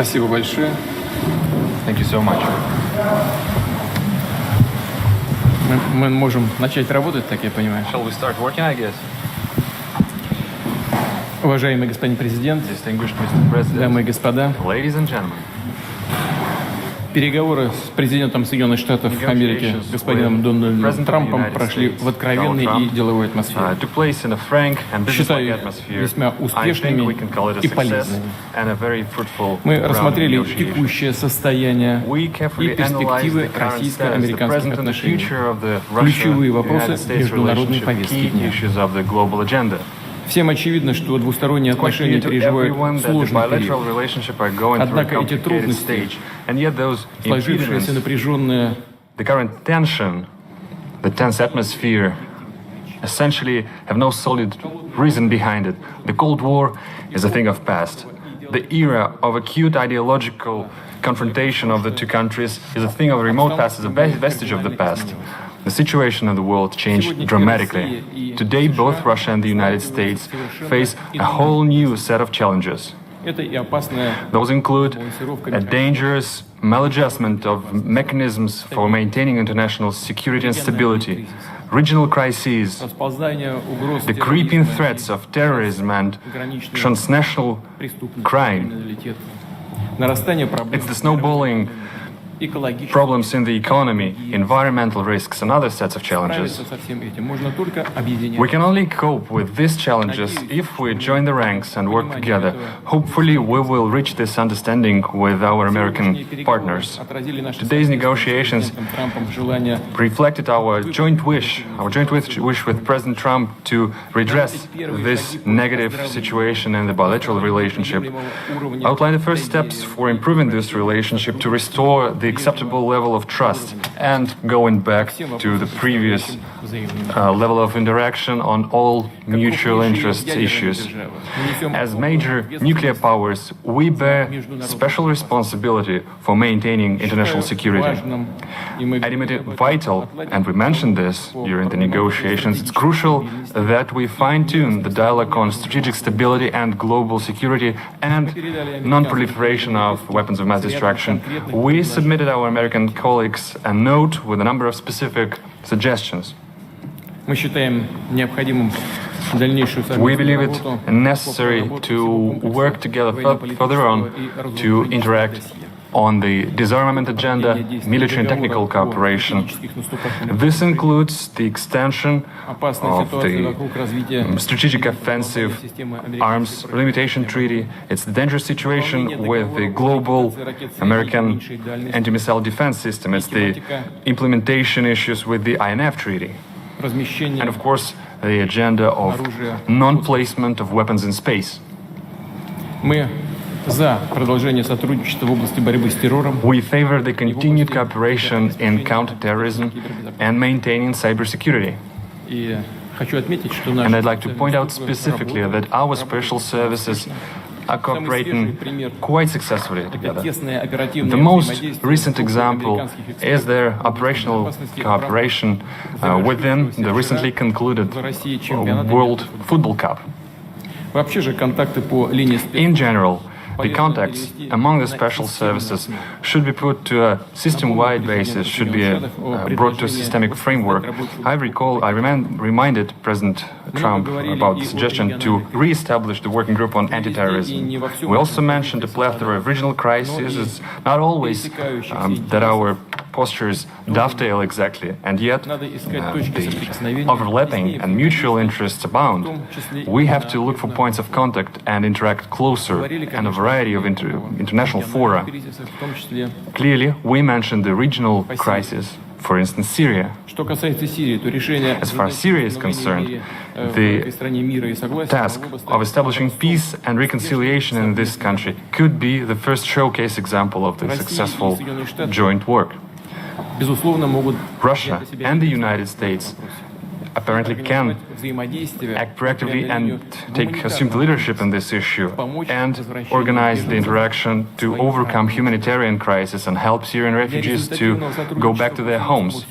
Спасибо большое. Thank you so much. Мы можем начать работать, так я понимаю. Shall we start working, I guess? Уважаемый господин президент, Distinguished Mr. President, дамы и господа, ladies and gentlemen, переговоры с президентом Соединенных Штатов Америки господином Дональдом Трампом прошли в откровенной и деловой атмосфере. took place in a frank and Считаю business-like их atmosphere. весьма I think we успешными can call it a и success полезными. and a very fruitful Мы round of рассмотрели negotiations. текущее состояние We и carefully analyzed перспективы the current status, the российско-американских present and the отношений, future of the ключевые Russia-United вопросы States международной relationship, повестки key дня. issues of the global agenda. Всем очевидно, что двусторонние Quite отношения clear to переживают everyone that the сложный bilateral период. relationship are going through a Однако эти complicated трудности, stage, and yet those сложившееся impediments, напряженное the current tension, the tense atmosphere, essentially have no solid reason behind it. The Cold War is a thing of past. The era of acute ideological confrontation of the two countries is a thing of remote past, is a vestige of the past. The situation in the world changed dramatically. Today, both Russia and the United States face a whole new set of challenges. это и опасная Those include a dangerous maladjustment of mechanisms for maintaining international security and stability, regional crises, расползание угроз the creeping threats of terrorism and transnational crime. криминалитета, нарастание проблем It's the snowballing экологических. problems in the economy, environmental risks, and other sets of challenges. Справиться со всем этим можно только объединяя. We can only cope with these challenges if we join the ranks and work together. Hopefully, we will reach this understanding with our American partners. Отразили наши Today's negotiations Трампом желание reflected our joint wish with President Trump to redress this negative situation in the bilateral relationship. Outline the first steps for improving this relationship to restore the acceptable level of trust and going back to the previous level of interaction on all mutual interest issues. As major nuclear powers, we bear special responsibility for maintaining international security. I deem it vital, and we mentioned this during the negotiations, it's crucial that we fine-tune the dialogue on strategic stability and global security and non-proliferation of weapons of mass destruction. We submitted our American colleagues a note with a number of specific suggestions. Мы считаем необходимым дальнейшую We believe совместную it работу necessary to work together further on to interact on the disarmament agenda, military and technical cooperation. This includes the extension of the strategic offensive arms limitation treaty. It's the dangerous situation with the global American anti-missile defense system. It's the implementation issues with the INF treaty. And of course, the agenda of non-placement of weapons in space. Мы за продолжение сотрудничества в области борьбы с террором. We favor the continued cooperation in counterterrorism and maintaining cybersecurity. И хочу отметить, что And I'd like to point out specifically that our special services are cooperating quite successfully together. The most recent example is their operational cooperation within the recently concluded World Football Cup. Вообще же контакты по линии In general, the contacts among the special services should be put to a system-wide basis, should be brought to a systemic framework. I reminded President Trump about the suggestion to re-establish the working group on anti-terrorism. We also mentioned a plethora of regional crises. It's not always that our postures dovetail exactly, and yet the overlapping and mutual interests abound. We have to look for points of contact and interact closer in a variety of international fora. Clearly, we mentioned the regional crisis, for instance, Syria. As far as Syria is concerned, the task of establishing peace and reconciliation in this country could be the first showcase example of the successful joint work. Russia and the United States apparently can act proactively and assume the leadership in this issue and organize the interaction to overcome humanitarian crisis and help Syrian refugees to go back to their homes.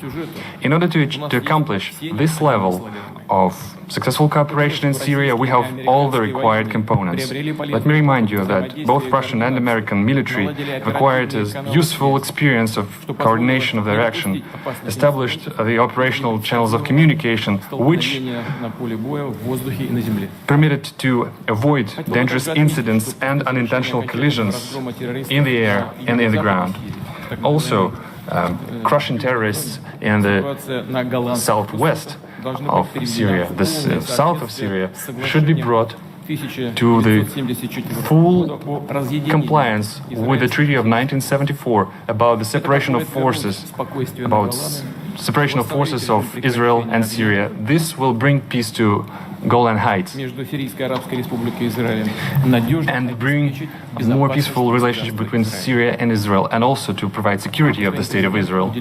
In order to accomplish this level of successful cooperation in Syria, we have all the required components. Let me remind you that both Russian and American military have acquired a useful experience of coordination of their action, established the operational channels of communication, which permitted to avoid dangerous incidents and unintentional collisions in the air and in the ground. Also, crushing terrorists in the southwest of Syria, the south of Syria, should be brought to the full compliance with the Treaty of 1974 about the separation of forces, of Israel and Syria. This will bring peace to Golan Heights and bring a more peaceful relationship between Syria and Israel, and also to provide security of the State of Israel.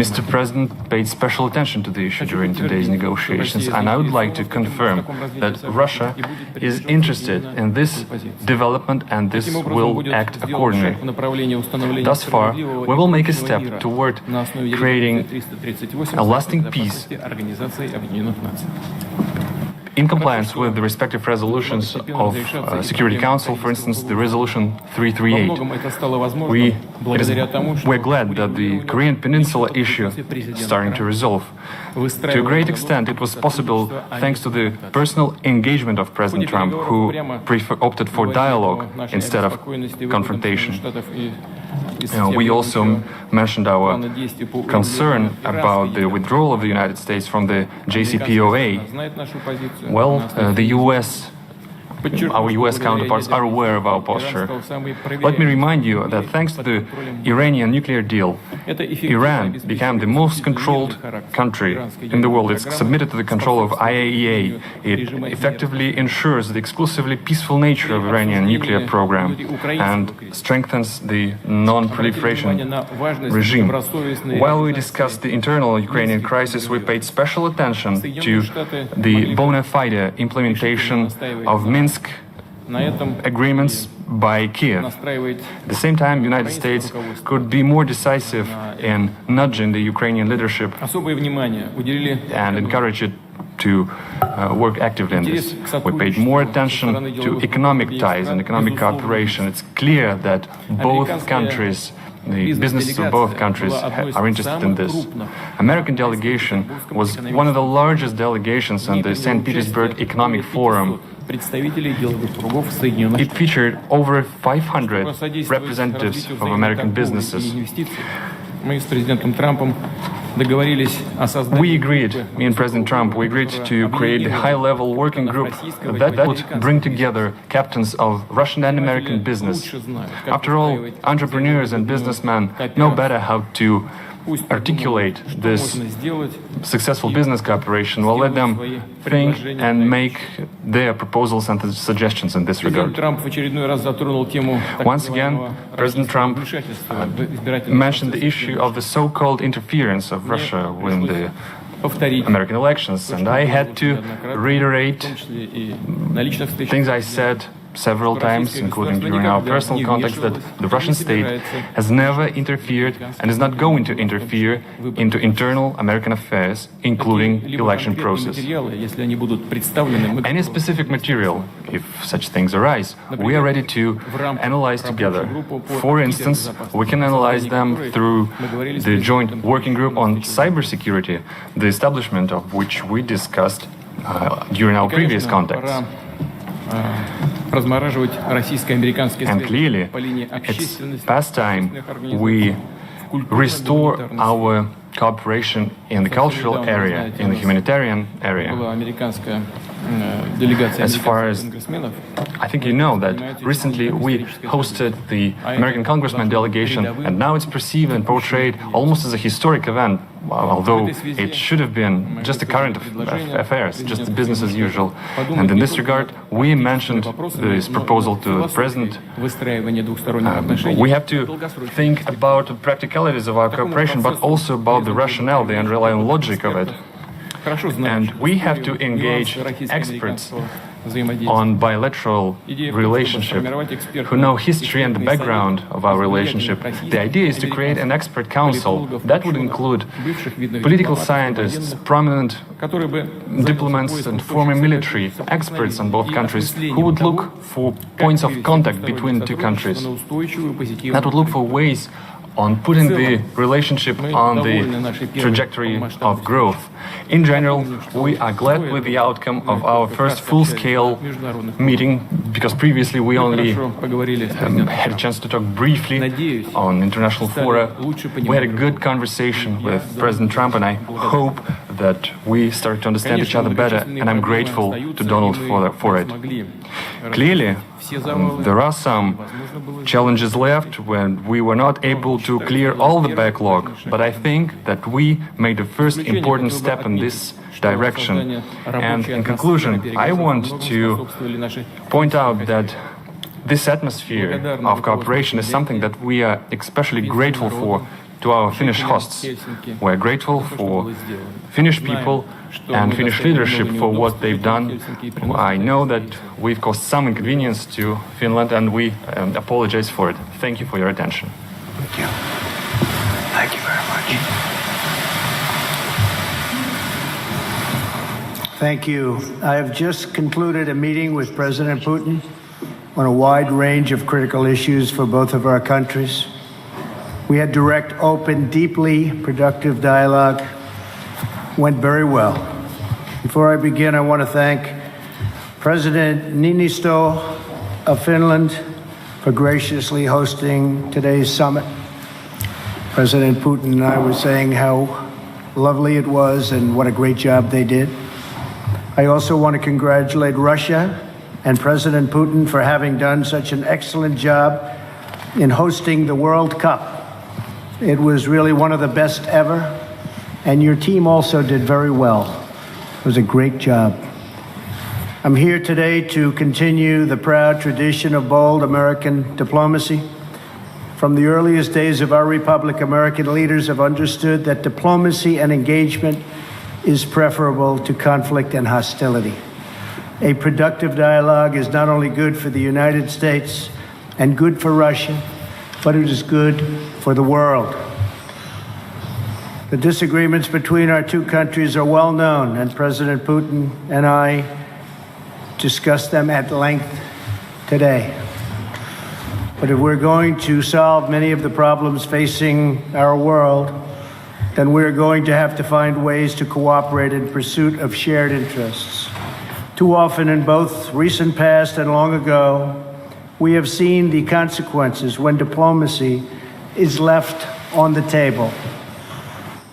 Mr. President paid special attention to the issue during today's negotiations, and I would like to confirm that Russia is interested in this development and this will act accordingly. Thus far, we will make a step toward creating a lasting peace in compliance with the respective resolutions of Security Council, for instance, the resolution 338. We're glad that the Korean Peninsula issue is starting to resolve. To a great extent, it was possible thanks to the personal engagement of President Trump, who opted for dialogue instead of confrontation. We also mentioned our concern about the withdrawal of the United States from the JCPOA. Well, the U.S., our U.S. counterparts are aware of our posture. Let me remind you that thanks to the Iranian nuclear deal, Iran became the most controlled country in the world. It's submitted to the control of IAEA. It effectively ensures the exclusively peaceful nature of Iranian nuclear program and strengthens the non-proliferation regime. While we discussed the internal Ukrainian crisis, we paid special attention to the bona fide implementation of Minsk agreements by Kiev. At the same time, the United States could be more decisive in nudging the Ukrainian leadership and encourage it to work actively in this. We paid more attention to economic ties and economic cooperation. It's clear that both countries, the businesses of both countries are interested in this. American delegation was one of the largest delegations in the St. Petersburg Economic Forum. It featured over 500 representatives of American businesses. We agreed, me and President Trump, we agreed to create a high-level working group that would bring together captains of Russian and American business. After all, entrepreneurs and businessmen know better how to articulate this successful business cooperation. We'll let them think and make their proposals and suggestions in this regard. Once again, President Trump mentioned the issue of the so-called interference of Russia in the American elections, and I had to reiterate things I said several times, including during our personal contacts, that the Russian state has never interfered and is not going to interfere into internal American affairs, including election process. Any specific material, if such things arise, we are ready to analyze together. For instance, we can analyze them through the joint working group on cybersecurity, the establishment of which we discussed during our previous contacts. And clearly, it's past time we restore our cooperation in the cultural area, in the humanitarian area. As far as I think you know that recently we hosted the American congressman delegation, and now it's perceived and portrayed almost as a historic event, although it should have been just a current affairs, just business as usual. And in this regard, we mentioned this proposal to the president. We have to think about the practicalities of our cooperation, but also about the rationale, the underlying logic of it. And we have to engage experts on bilateral relationship, who know history and the background of our relationship. The idea is to create an expert council that would include political scientists, prominent diplomats and former military experts on both countries who would look for points of contact between the two countries, that would look for ways on putting the relationship on the trajectory of growth. In general, we are glad with the outcome of our first full-scale meeting, because previously we only had a chance to talk briefly on international fora. We had a good conversation with President Trump, and I hope that we start to understand each other better, and I'm grateful to Donald for it. Clearly, there are some challenges left when we were not able to clear all the backlog, but I think that we made the first important step in this direction. And in conclusion, I want to point out that this atmosphere of cooperation is something that we are especially grateful for to our Finnish hosts. We're grateful for Finnish people and Finnish leadership for what they've done. I know that we've caused some inconvenience to Finland, and we apologize for it. Thank you for your attention. Thank you. Thank you very much. Thank you. I have just concluded a meeting with President Putin on a wide range of critical issues for both of our countries. We had direct, open, deeply productive dialogue. Went very well. Before I begin, I want to thank President Niinisto of Finland for graciously hosting today's summit. President Putin and I were saying how lovely it was and what a great job they did. I also want to congratulate Russia and President Putin for having done such an excellent job in hosting the World Cup. It was really one of the best ever, and your team also did very well. It was a great job. I'm here today to continue the proud tradition of bold American diplomacy. From the earliest days of our republic, American leaders have understood that diplomacy and engagement is preferable to conflict and hostility. A productive dialogue is not only good for the United States and good for Russia, but it is good for the world. The disagreements between our two countries are well known, and President Putin and I discussed them at length today. But if we're going to solve many of the problems facing our world, then we're going to have to find ways to cooperate in pursuit of shared interests. Too often in both recent past and long ago, we have seen the consequences when diplomacy is left on the table.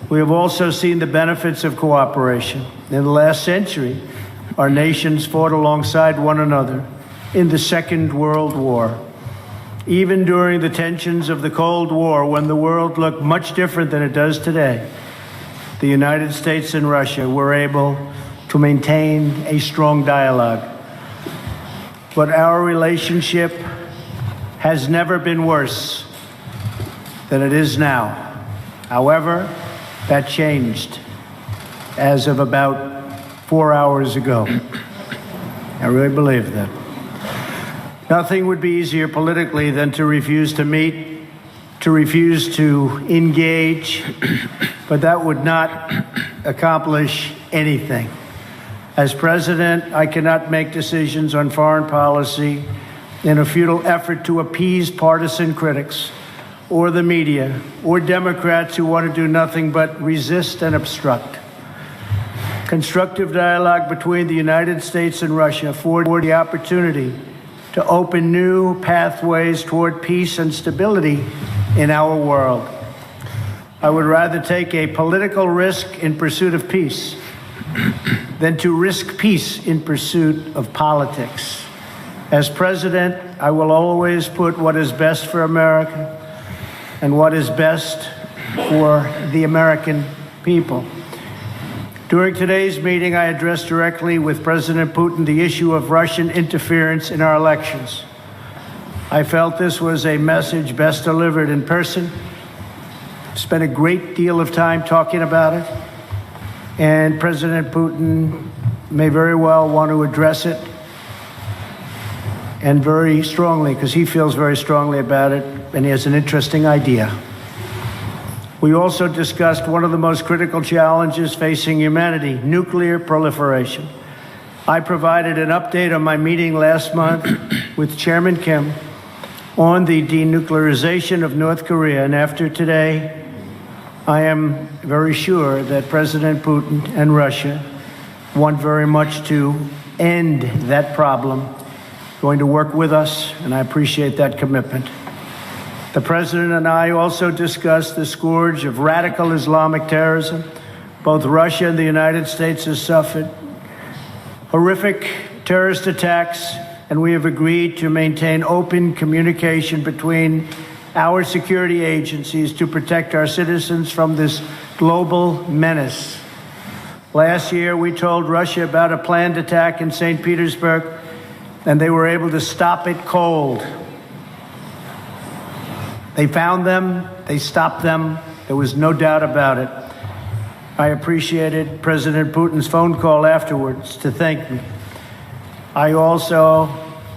We have also seen the benefits of cooperation. In the last century, our nations fought alongside one another in the Second World War. Even during the tensions of the Cold War, when the world looked much different than it does today, the United States and Russia were able to maintain a strong dialogue. But our relationship has never been worse than it is now. However, that changed as of about 4 hours ago. I really believe that. Nothing would be easier politically than to refuse to meet, to refuse to engage, but that would not accomplish anything. As president, I cannot make decisions on foreign policy in a futile effort to appease partisan critics or the media or Democrats who want to do nothing but resist and obstruct. Constructive dialogue between the United States and Russia afford the opportunity to open new pathways toward peace and stability in our world. I would rather take a political risk in pursuit of peace than to risk peace in pursuit of politics. As president, I will always put what is best for America and what is best for the American people. During today's meeting, I addressed directly with President Putin the issue of Russian interference in our elections. I felt this was a message best delivered in person. Spent a great deal of time talking about it, and President Putin may very well want to address it and very strongly, because he feels very strongly about it, and he has an interesting idea. We also discussed one of the most critical challenges facing humanity, nuclear proliferation. I provided an update on my meeting last month with Chairman Kim on the denuclearization of North Korea, and after today, I am very sure that President Putin and Russia want very much to end that problem, going to work with us, and I appreciate that commitment. The President and I also discussed the scourge of radical Islamic terrorism. Both Russia and the United States have suffered horrific terrorist attacks, and we have agreed to maintain open communication between our security agencies to protect our citizens from this global menace. Last year, we told Russia about a planned attack in St. Petersburg, and they were able to stop it cold. They found them, they stopped them, there was no doubt about it. I appreciated President Putin's phone call afterwards to thank me. I also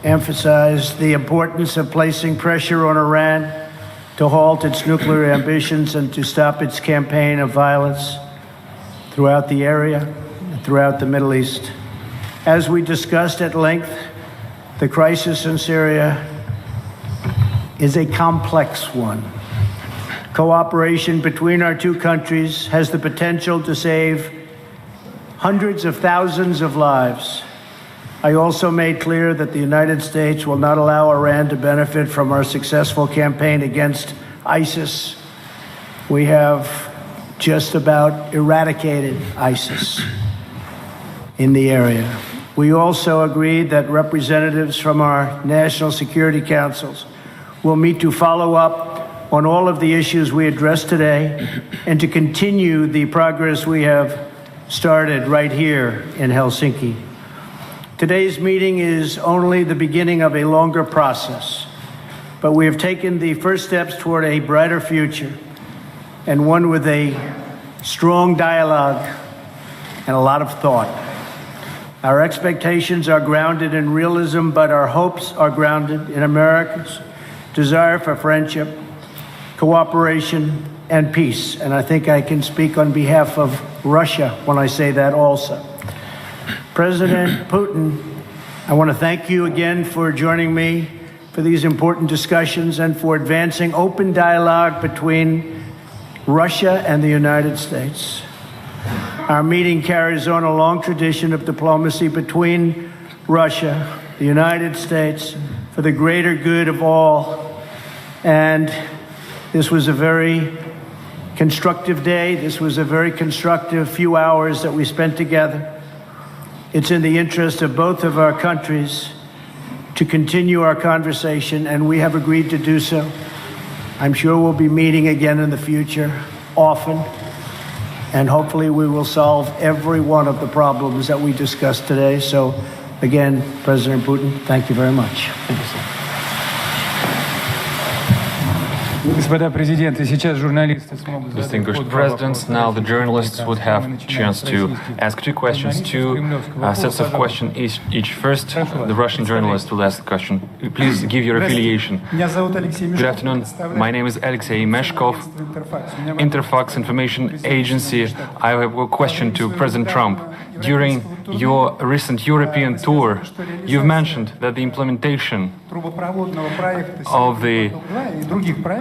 emphasized the importance of placing pressure on Iran to halt its nuclear ambitions and to stop its campaign of violence throughout the area, throughout the Middle East. As we discussed at length, the crisis in Syria is a complex one. Cooperation between our two countries has the potential to save hundreds of thousands of lives. I also made clear that the United States will not allow Iran to benefit from our successful campaign against ISIS. We have just about eradicated ISIS in the area. We also agreed that representatives from our national security councils will meet to follow up on all of the issues we addressed today and to continue the progress we have started right here in Helsinki. Today's meeting is only the beginning of a longer process, but we have taken the first steps toward a brighter future, and one with a strong dialogue and a lot of thought. Our expectations are grounded in realism, but our hopes are grounded in America's desire for friendship, cooperation, and peace. And I think I can speak on behalf of Russia when I say that also. President Putin, I want to thank you again for joining me for these important discussions and for advancing open dialogue between Russia and the United States. Our meeting carries on a long tradition of diplomacy between Russia, the United States, for the greater good of all. And this was a very constructive day. This was a very constructive few hours that we spent together. It's in the interest of both of our countries to continue our conversation, and we have agreed to do so. I'm sure we'll be meeting again in the future, often, and hopefully we will solve every one of the problems that we discussed today. So, again, President Putin, thank you very much. Thank you, sir. Distinguished presidents, now the journalists would have a chance to ask two questions, two sets of questions each. First, the Russian journalist will ask the question. Please give your affiliation. Good afternoon. My name is Alexei Meshkov, Interfax Information Agency. I have a question to President Trump. During your recent European tour, you've mentioned that the implementation of the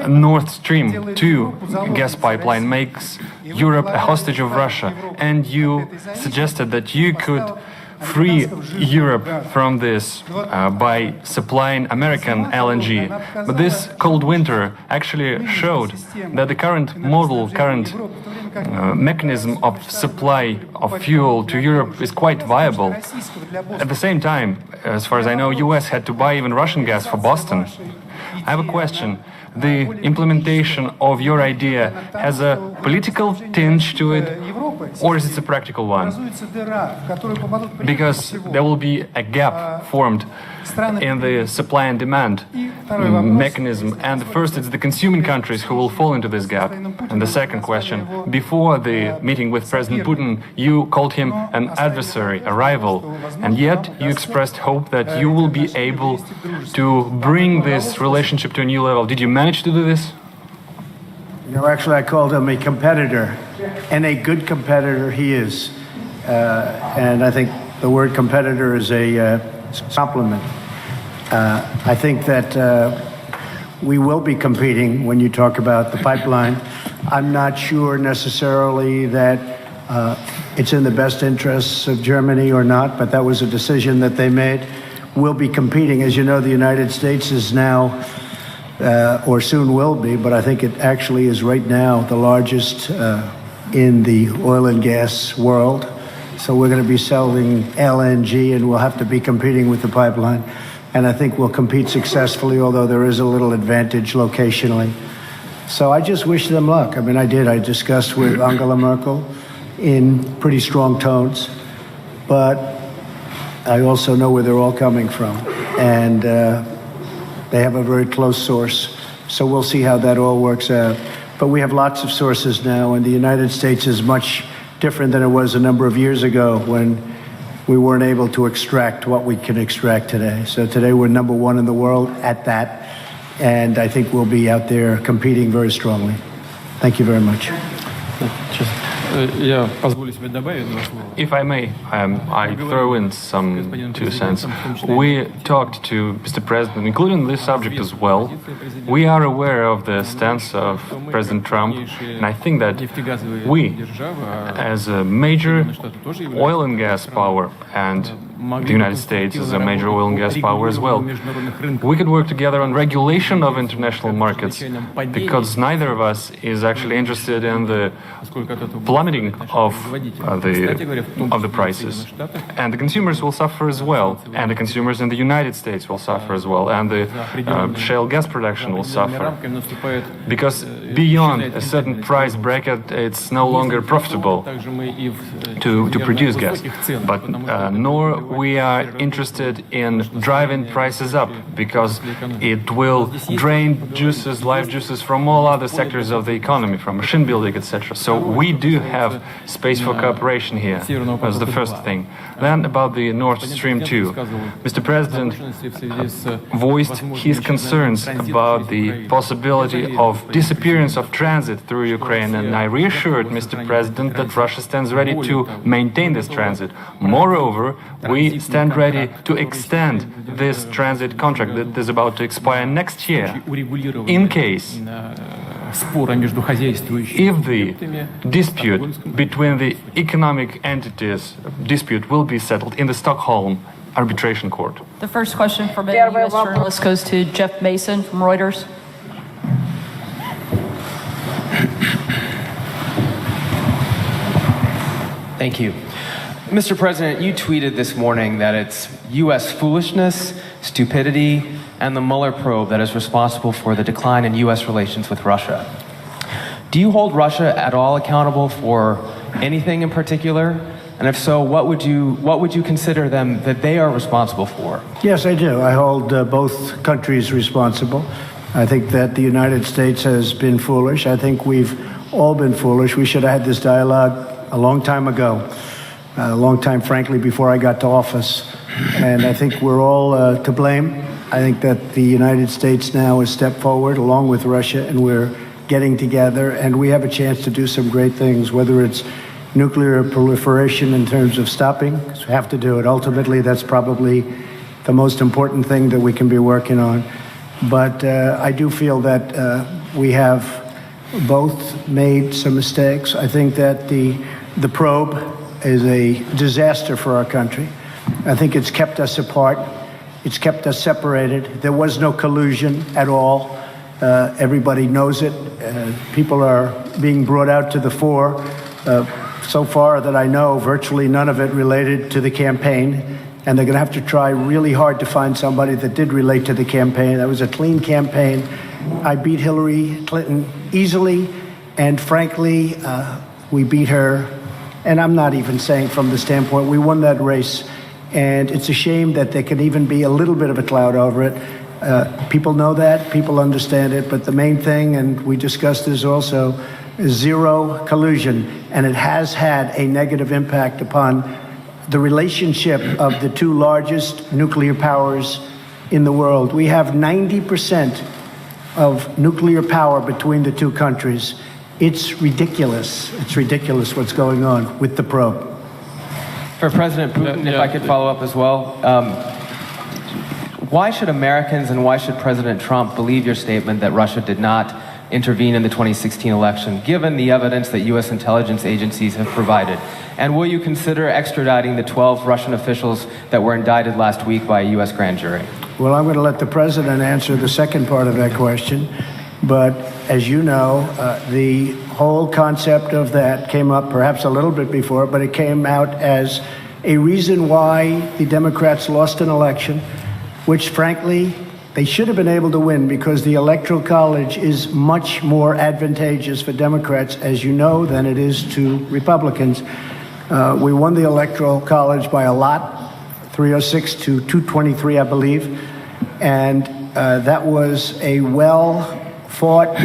Nord Stream 2 gas pipeline makes Europe a hostage of Russia, and you suggested that you could free Europe from this by supplying American LNG. But this cold winter actually showed that the current mechanism of supply of fuel to Europe is quite viable. At the same time, as far as I know, U.S. had to buy even Russian gas for Boston. I have a question. The implementation of your idea has a political tinge to it, or is it a practical one? Because there will be a gap formed in the supply and demand, mechanism. And first, it's the consuming countries who will fall into this gap. And the second question, before the meeting with President Putin, you called him an adversary, a rival, and yet you expressed hope that you will be able to bring this relationship to a new level. Did you manage to do this? You know, actually, I called him a competitor, and a good competitor he is. And I think the word competitor is a compliment. I think that we will be competing when you talk about the pipeline. I'm not sure necessarily that it's in the best interests of Germany or not, but that was a decision that they made. We'll be competing. As you know, the United States is now, or soon will be, but I think it actually is right now the largest in the oil and gas world. So we're going to be selling LNG, and we'll have to be competing with the pipeline. And I think we'll compete successfully, although there is a little advantage locationally. So I just wish them luck. I mean, I did. I discussed with Angela Merkel in pretty strong tones. But I also know where they're all coming from. And they have a very close source. So we'll see how that all works out. But we have lots of sources now, and the United States is much different than it was a number of years ago when we weren't able to extract what we can extract today. So today we're number one in the world at that, and I think we'll be out there competing very strongly. Thank you very much. If I may, I throw in some 2 cents. We talked to Mr. President, including this subject as well. We are aware of the stance of President Trump, and I think that we, as a major oil and gas power, and the United States is a major oil and gas power as well, we could work together on regulation of international markets, because neither of us is actually interested in the plummeting of the prices, and the consumers will suffer as well, and the consumers in the United States will suffer as well, and the shale gas production will suffer, because beyond a certain price bracket it's no longer profitable to produce gas. But nor we are interested in driving prices up, because it will drain juices, life juices, from all other sectors of the economy, from machine building, etc. So we do have space for cooperation here. That's the first thing. Then about the Nord Stream 2. Mr. President voiced his concerns about the possibility of disappearance of transit through Ukraine, and I reassured Mr. President that Russia stands ready to maintain this transit. Moreover, we stand ready to extend this transit contract that is about to expire next year, in case if the dispute between the economic entities will be settled in the Stockholm Arbitration Court. The first question from a U.S. journalist goes to Jeff Mason from Reuters. Thank you. Mr. President, you tweeted this morning that it's U.S. foolishness, stupidity, and the Mueller probe that is responsible for the decline in U.S. relations with Russia. Do you hold Russia at all accountable for anything in particular? And if so, what would you consider them that they are responsible for? Yes, I do. I hold both countries responsible. I think that the United States has been foolish. I think we've all been foolish. We should have had this dialogue a long time ago, a long time, frankly, before I got to office. And I think we're all to blame. I think that the United States now has stepped forward along with Russia, and we're getting together, and we have a chance to do some great things, whether it's nuclear proliferation in terms of stopping, because we have to do it. Ultimately, that's probably the most important thing that we can be working on. But I do feel that we have both made some mistakes. I think that the probe is a disaster for our country. I think it's kept us apart. It's kept us separated. There was no collusion at all. Everybody knows it. People are being brought out to the fore. So far that I know, virtually none of it related to the campaign. And they're going to have to try really hard to find somebody that did relate to the campaign. That was a clean campaign. I beat Hillary Clinton easily. And frankly, we beat her. And I'm not even saying from the standpoint, we won that race. And it's a shame that there can even be a little bit of a cloud over it. People know that, people understand it, but the main thing, and we discussed this also, is zero collusion, and it has had a negative impact upon the relationship of the two largest nuclear powers in the world. We have 90% of nuclear power between the two countries. It's ridiculous. It's ridiculous what's going on with the probe. For President Putin, if I could follow up as well, why should Americans and why should President Trump believe your statement that Russia did not intervene in the 2016 election, given the evidence that U.S. intelligence agencies have provided? And will you consider extraditing the 12 Russian officials that were indicted last week by a U.S. grand jury? Well, I'm going to let the president answer the second part of that question. But as you know, the whole concept of that came up perhaps a little bit before, but it came out as a reason why the Democrats lost an election, which frankly, they should have been able to win because the Electoral College is much more advantageous for Democrats, as you know, than it is to Republicans. We won the Electoral College by a lot, 306 to 223, I believe. And that was a well-fought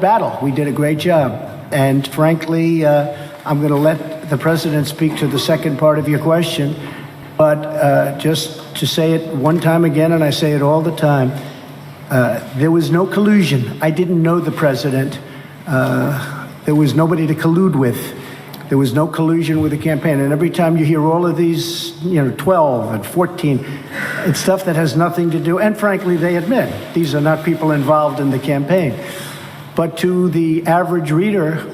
battle. We did a great job. And frankly, I'm going to let the president speak to the second part of your question. But just to say it one time again, and I say it all the time, there was no collusion. I didn't know the president. There was nobody to collude with. There was no collusion with the campaign. And every time you hear all of these, 12 and 14, it's stuff that has nothing to do, and frankly, they admit, these are not people involved in the campaign. But to the average reader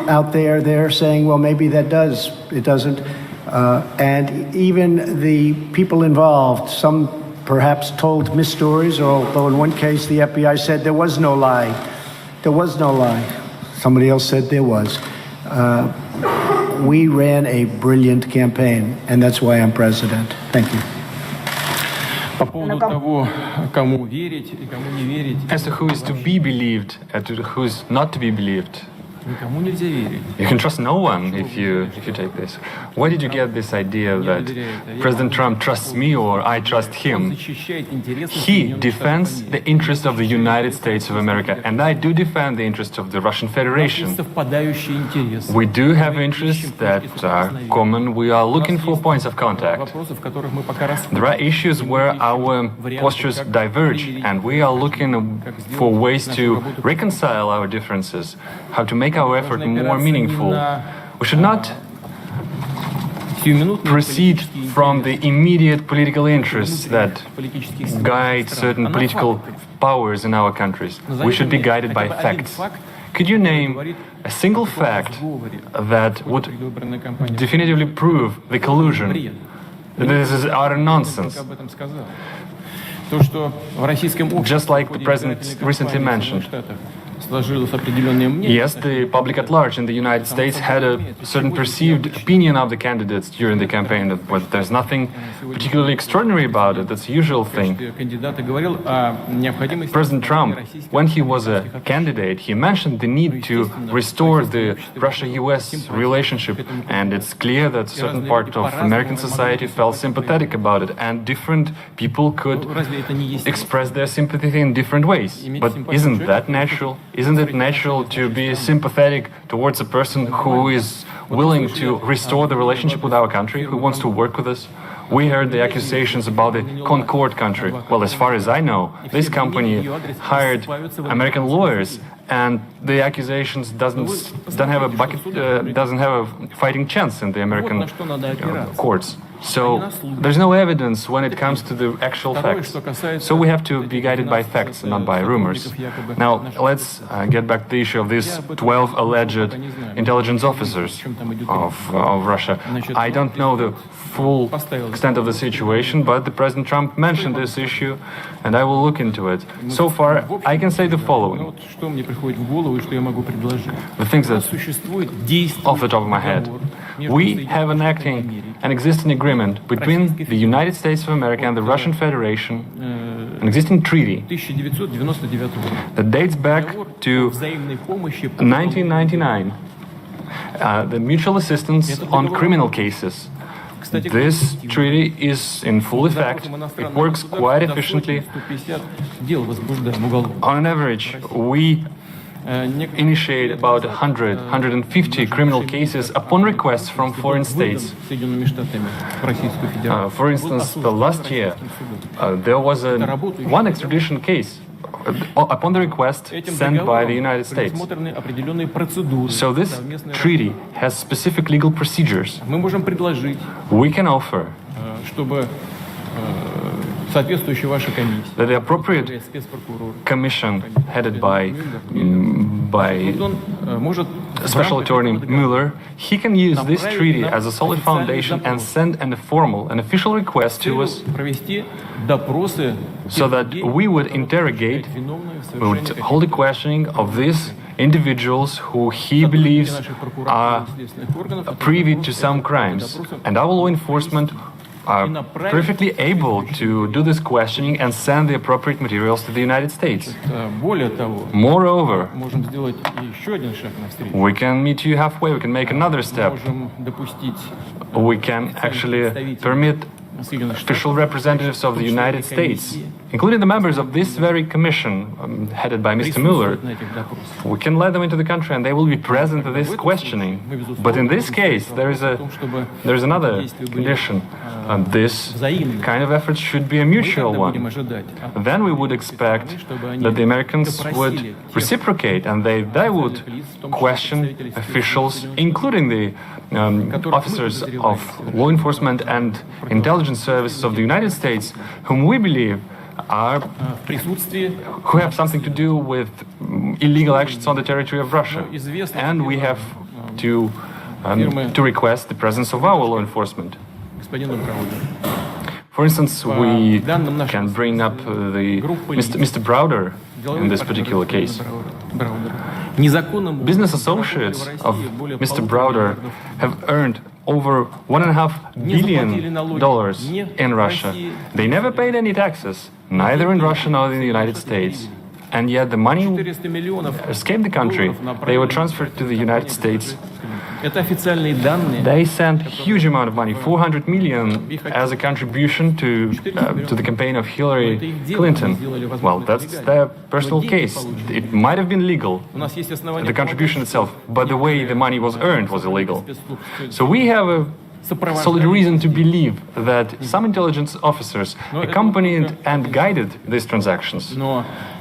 out there, they're saying, well, maybe that does. It doesn't. And even the people involved, some perhaps told mis-stories, although in one case the FBI said there was no lie. There was no lie. Somebody else said there was. We ran a brilliant campaign, and that's why I'm president. Thank you. По поводу того, кому верить и кому не верить. As to who is to be believed and to who is not to be believed, Никому нельзя верить. you can trust no one if you take this. Where did you get this idea that President Trump trusts me or I trust him? He defends the interest of the United States of America, and I do defend the interest of the Russian Federation. We do have interests that are common. We are looking for points of contact. There are issues where our postures diverge, and we are looking for ways to reconcile our differences, how to make our effort more meaningful. We should not proceed from the immediate political interests that guide certain political powers in our countries. We should be guided by facts. Could you name a single fact that would definitively prove the collusion? This is utter nonsense. Just like the president recently mentioned. Yes, the public at large in the United States had a certain perceived opinion of the candidates during the campaign, but there's nothing particularly extraordinary about it. That's a usual thing. President Trump, when he was a candidate, he mentioned the need to restore the Russia-U.S. relationship, and it's clear that a certain part of American society felt sympathetic about it, and different people could express their sympathy in different ways. But isn't that natural? Isn't it natural to be sympathetic towards a person who is willing to restore the relationship with our country, who wants to work with us? We heard the accusations about the Concord country. Well, as far as I know, this company hired American lawyers, and the accusations doesn't have a fighting chance in the American courts. So there's no evidence when it comes to the actual facts. So we have to be guided by facts and not by rumors. Now, let's get back to the issue of these 12 alleged intelligence officers of Russia. I don't know the full extent of the situation, but the President Trump mentioned this issue, and I will look into it. So far, I can say the following. The things that, off the top of my head, we have an existing agreement between the United States of America and the Russian Federation, an existing treaty that dates back to 1999, the mutual assistance on criminal cases. This treaty is in full effect. It works quite efficiently. On an average, we initiate about 100, 150 criminal cases upon request from foreign states. For instance, the last year, there was one extradition case upon the request sent by the United States. So this treaty has specific legal procedures. We can offer that the appropriate commission headed by Special Attorney Mueller, he can use this treaty as a solid foundation and send an official request to us so that we would interrogate, we would hold a questioning of these individuals who he believes are privy to some crimes. And our law enforcement are perfectly able to do this questioning and send the appropriate materials to the United States. Moreover, we can meet you halfway, we can make another step. We can actually permit official representatives of the United States, including the members of this very commission headed by Mr. Mueller, we can let them into the country and they will be present at this questioning. But in this case, there is another condition. This kind of effort should be a mutual one. Then we would expect that the Americans would reciprocate and they would question officials, including the officers of law enforcement and intelligence services of the United States, whom we believe who have something to do with illegal actions on the territory of Russia. And we have to request the presence of our law enforcement. For instance, we can bring up Mr. Browder in this particular case. Business associates of Mr. Browder have earned over $1.5 billion in Russia. They never paid any taxes, neither in Russia nor in the United States. And yet the money escaped the country. They were transferred to the United States. They sent a huge amount of money, 400 million, as a contribution to the campaign of Hillary Clinton. Well, that's their personal case. It might have been legal, the contribution itself, but the way the money was earned was illegal. So we have a solid reason to believe that some intelligence officers accompanied and guided these transactions.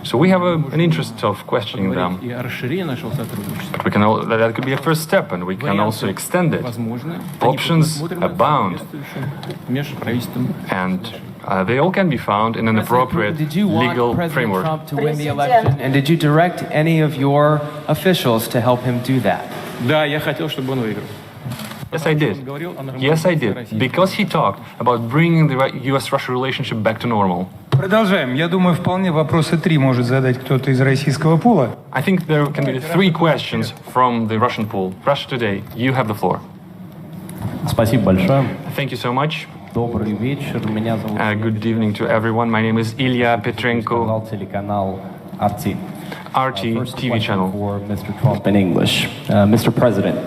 So we have an interest of questioning them. But that could be a first step, and we can also extend it. Options abound, and they all can be found in an appropriate legal framework. Trump to win the election, and did you direct any of your officials to help him do that? Yes, I did. Yes, I did. Because he talked about bringing the U.S.-Russia relationship back to normal. Продолжаем. Я думаю, вполне вопросы 3 может задать кто-то из российского пула. I think there can be 3 questions from the Russian pool. Russia Today, you have the floor. Спасибо большое. Thank you so much. Добрый вечер. Меня зовут Good evening to everyone. My name is Ilya Petrenko. Телеканал RT. RT TV channel. For Mr. Trump in English. Mr. President,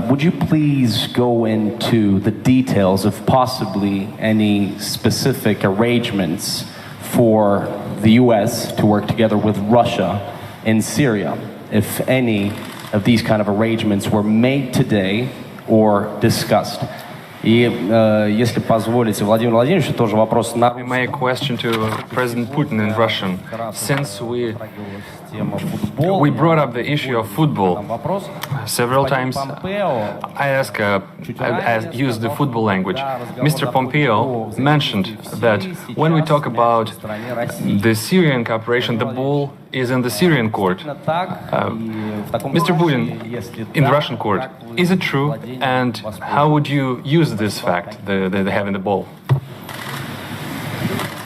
would you please go into the details of possibly any specific arrangements for the U.S. to work together with Russia in Syria, if any of these kind of arrangements were made today or discussed? И если позволите, Владимир Владимирович, тоже вопрос на... My question to President Putin in Russian. Since we brought up the issue of football several times, I used the football language. Mr. Pompeo mentioned that when we talk about the Syrian cooperation, the ball is in the Syrian court. Mr. Putin, in the Russian court, is it true? And how would you use this fact, the having the ball?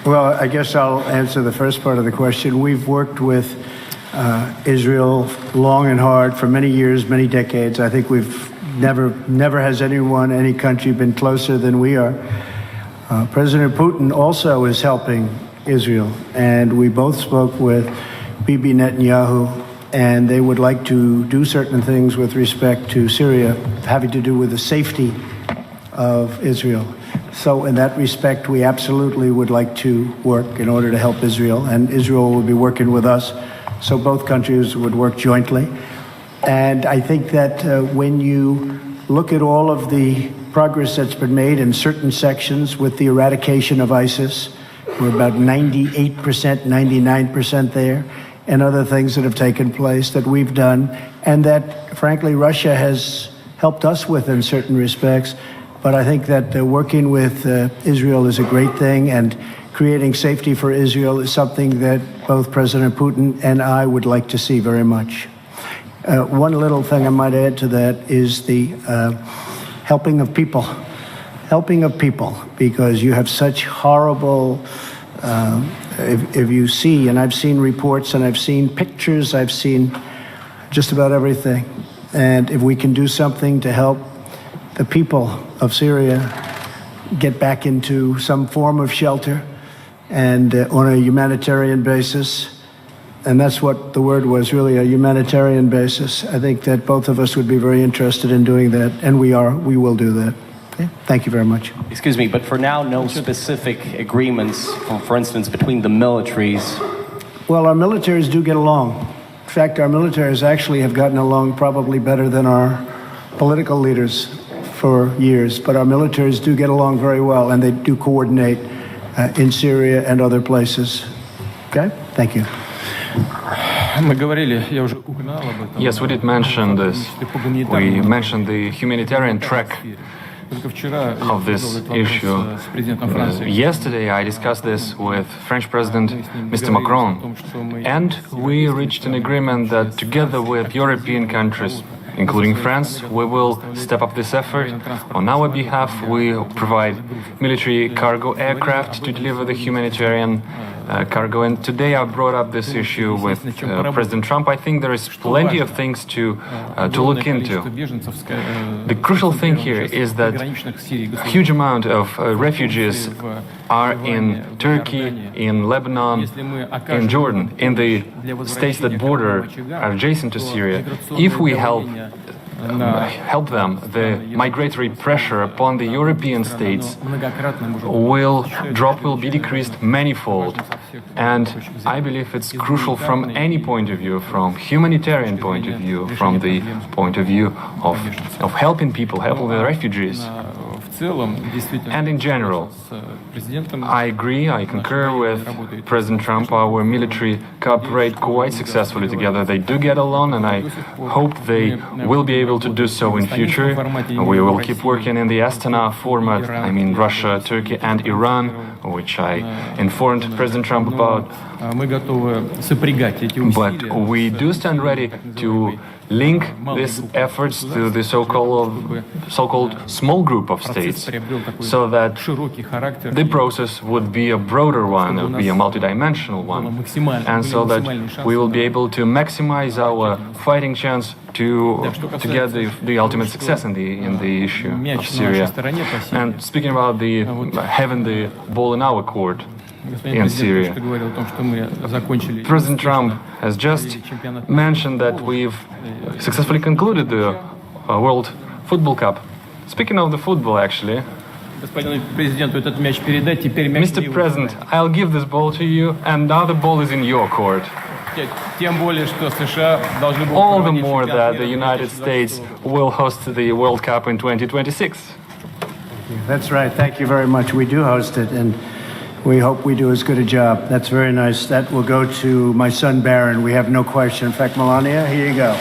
Well, I guess I'll answer the first part of the question. We've worked with Israel long and hard for many years, many decades. I think we've never has any country been closer than we are. President Putin also is helping Israel, and we both spoke with Bibi Netanyahu, and they would like to do certain things with respect to Syria, having to do with the safety of Israel. So in that respect, we absolutely would like to work in order to help Israel, and Israel will be working with us, so both countries would work jointly. And I think that when you look at all of the progress that's been made in certain sections with the eradication of ISIS, we're about 98%, 99% there, and other things that have taken place that we've done, and that, frankly, Russia has helped us with in certain respects. But I think that working with Israel is a great thing, and creating safety for Israel is something that both President Putin and I would like to see very much. One little thing I might add to that is the helping of people. Helping of people, because you have such horrible, if you see, and I've seen reports and I've seen pictures, I've seen just about everything. And if we can do something to help the people of Syria get back into some form of shelter and on a humanitarian basis, and that's what the word was, really, a humanitarian basis, I think that both of us would be very interested in doing that, and we will do that. Okay? Thank you very much. Excuse me, but for now, no specific agreements, for instance, between the militaries? Well, our militaries do get along. In fact, our militaries actually have gotten along probably better than our political leaders for years, but our militaries do get along very well, and they do coordinate in Syria and other places. Okay? Thank you. Yes, we did mention this. We mentioned the humanitarian track of this issue. Yesterday I discussed this with French President Mr. Macron, and we reached an agreement that together with European countries, including France, we will step up this effort. On our behalf, we provide military cargo aircraft to deliver the humanitarian cargo. And today I brought up this issue with President Trump. I think there is plenty of things to look into. The crucial thing here is that a huge amount of refugees are in Turkey, in Lebanon, in Jordan, in the states that border are adjacent to Syria. If we help them, the migratory pressure upon the European states will be decreased manifold. And I believe it's crucial from any point of view, from humanitarian point of view, from the point of view of helping people, helping the refugees. And in general, I agree, I concur with President Trump. Our military cooperate quite successfully together. They do get along, and I hope they will be able to do so in future. We will keep working in the Astana format, I mean Russia, Turkey and Iran, which I informed President Trump about. But we do stand ready to link these efforts to the so-called small group of states, so that the process would be a broader one, it would be a multidimensional one, and so that we will be able to maximize our fighting chance to get the ultimate success in the issue of Syria. And speaking about having the ball in our court in Syria, President Trump has just mentioned that we've successfully concluded the World Football Cup. Speaking of the football, actually, Mr. President, I'll give this ball to you, and now the ball is in your court. All the more that the United States will host the World Cup in 2026. That's right. Thank you very much. We do host it, and we hope we do as good a job. That's very nice. That will go to my son, Barron. We have no question. In fact, Melania, here you go.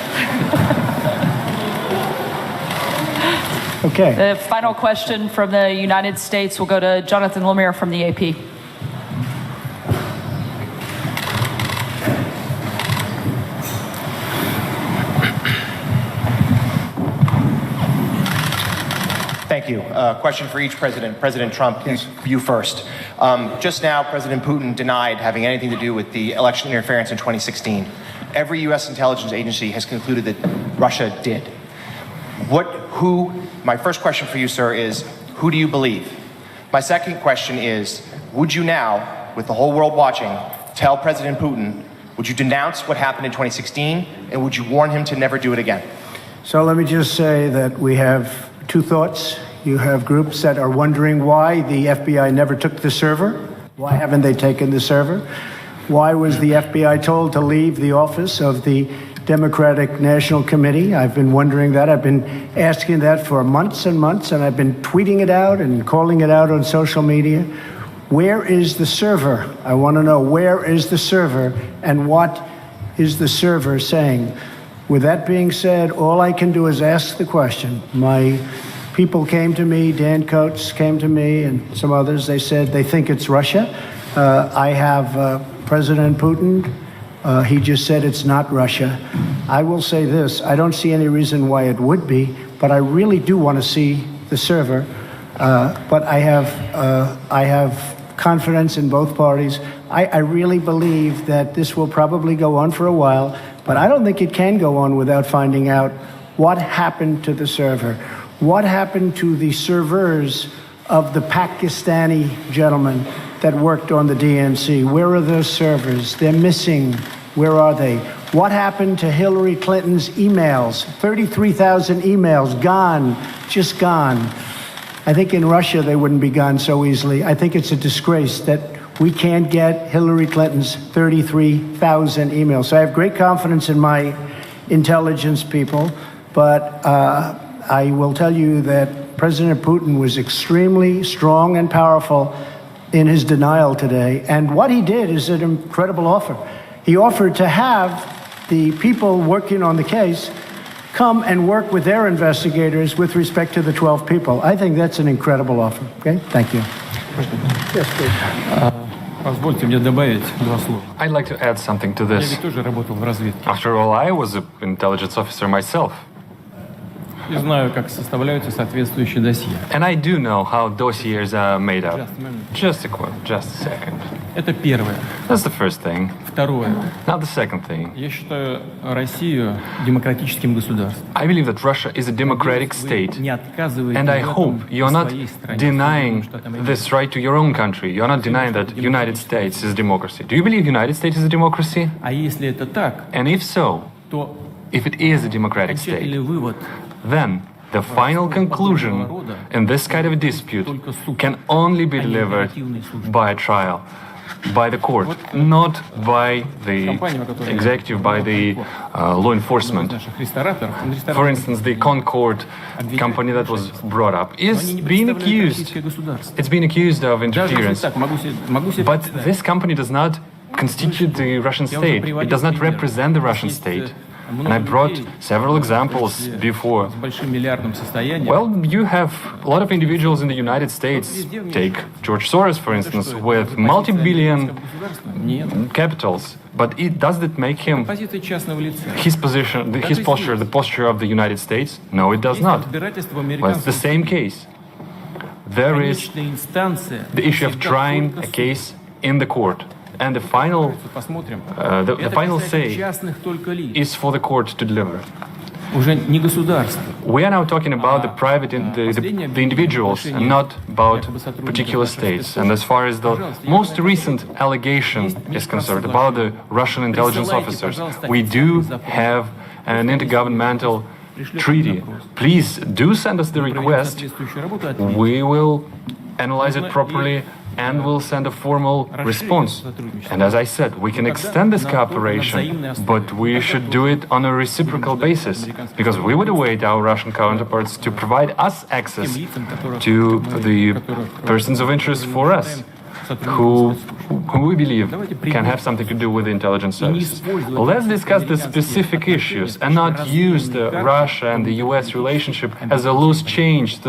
Okay. The final question from the United States will go to Jonathan Lemire from the AP. Thank you. Question for each president. President Trump, you first. Just now, President Putin denied having anything to do with the election interference in 2016. Every U.S. intelligence agency has concluded that Russia did. My first question for you, sir, is who do you believe? My second question is, would you now, with the whole world watching, tell President Putin, would you denounce what happened in 2016, and would you warn him to never do it again? So let me just say that we have two thoughts. You have groups that are wondering why the FBI never took the server. Why haven't they taken the server? Why was the FBI told to leave the office of the Democratic National Committee? I've been wondering that. I've been asking that for months and months, and I've been tweeting it out and calling it out on social media. Where is the server? I want to know, where is the server, and what is the server saying? With that being said, all I can do is ask the question. My people came to me, Dan Coates came to me, and some others. They said they think it's Russia. I have President Putin. He just said it's not Russia. I will say this, I don't see any reason why it would be, but I really do want to see the server. But I have confidence in both parties. I really believe that this will probably go on for a while, but I don't think it can go on without finding out what happened to the server. What happened to the servers of the Pakistani gentlemen that worked on the DNC? Where are those servers? They're missing. Where are they? What happened to Hillary Clinton's emails? 33,000 emails gone, just gone. I think in Russia they wouldn't be gone so easily. I think it's a disgrace that we can't get Hillary Clinton's 33,000 emails. So I have great confidence in my intelligence people, but I will tell you that President Putin was extremely strong and powerful in his denial today. And what he did is an incredible offer. He offered to have the people working on the case come and work with their investigators with respect to the 12 people. I think that's an incredible offer. Okay? Thank you. Yes, please. Позвольте мне добавить два слова. I'd like to add something to Я this. ведь тоже работал в разведке. After all, I was an intelligence officer myself. И знаю, как составляются соответствующие досье. And I do know how dossiers are made up. Just a minute. Just a second. Это первое. That's the first thing. Второе. Now the second thing. Я считаю Россию демократическим государством. I believe that Russia is a democratic state. Не отказываете And I в этом hope you're not своей стране. denying Штатам Америки. this right to your own country. You're not denying that United States is a democracy. Do you believe United States is a democracy? А если это так, And if so, то if it is a democratic окончательный state, вывод then the final conclusion in this kind of a dispute can only be delivered by a trial, by the court, not by the executive, by the law enforcement. For instance, the Concord company that was brought up is being accused. It's been accused of interference. But this company does not constitute the Russian state. It does not represent the Russian state. And I brought several examples before. Well, you have a lot of individuals in the United States. Take George Soros, for instance, with multi-billion capitals. But does it make him his position, his posture, the posture of the United States? No, it does not. Well, it's the same case. There is the issue of trying a case in the court. And the final say is for the court to deliver. We are now talking about the private, the individuals, and not about particular states. And as far as the most recent allegation is concerned about the Russian intelligence officers, we do have an intergovernmental treaty. Please do send us the request. We will analyze it properly and will send a formal response. And as I said, we can extend this cooperation, but we should do it on a reciprocal basis, because we would await our Russian counterparts to provide us access to the persons of interest for us, who we believe can have something to do with the intelligence services. Let's discuss the specific issues and not use the Russia and the U.S. relationship as a loose change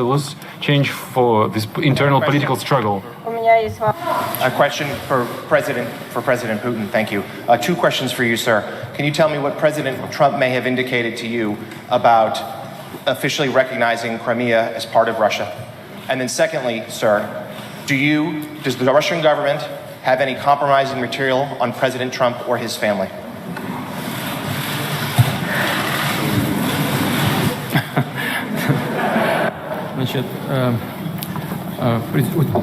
for this internal political struggle. A question for President Putin. Thank you. Two questions for you, sir. Can you tell me what President Trump may have indicated to you about officially recognizing Crimea as part of Russia? And then secondly, sir, does the Russian government have any compromising material on President Trump or his family?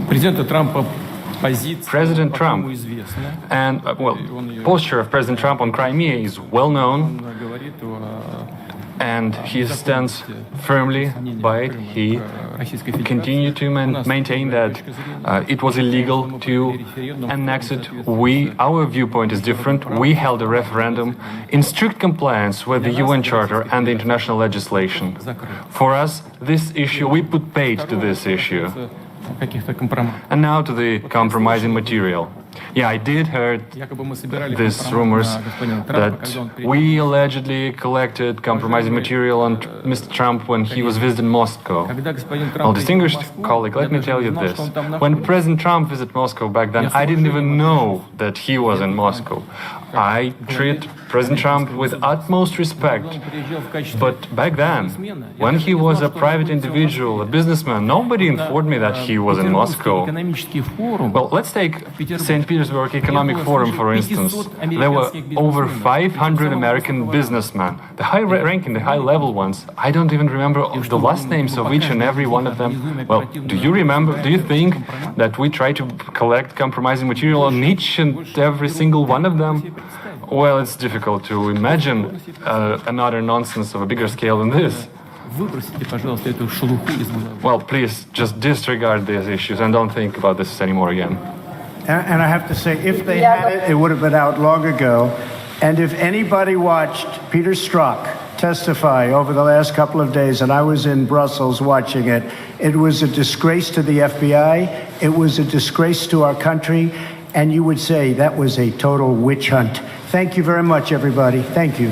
Президента Трампа President Trump and posture of President Trump on Crimea is well known, and he stands firmly by it. He continue to maintain that it was illegal to annex it. Our viewpoint is different. We held a referendum in strict compliance with the UN Charter and the international legislation. For us, this issue, we put paid to this issue. And now to the compromising material. Yeah, I did heard these rumors that we allegedly collected compromising material on Mr. Trump when he was visiting Moscow. Well, distinguished colleague, let me tell you this. When President Trump visited Moscow back then, I didn't even know that he was in Moscow. I treat President Trump with utmost respect. But back then, when he was a private individual, a businessman, nobody informed me that he was in Moscow. Well, let's take St. Petersburg Economic Forum, for instance. There were over 500 American businessmen, the high-ranking, the high-level ones. I don't even remember the last names of each and every one of them. Well, do you think that we try to collect compromising material on each and every single one of them? Well, it's difficult to imagine another nonsense of a bigger scale than this. Well, please, just disregard these issues and don't think about this anymore again. And I have to say, if they had it, it would have been out long ago. And if anybody watched Peter Strzok testify over the last couple of days, and I was in Brussels watching it, it was a disgrace to the FBI, it was a disgrace to our country, and you would say that was a total witch hunt. Thank you very much, everybody. Thank you.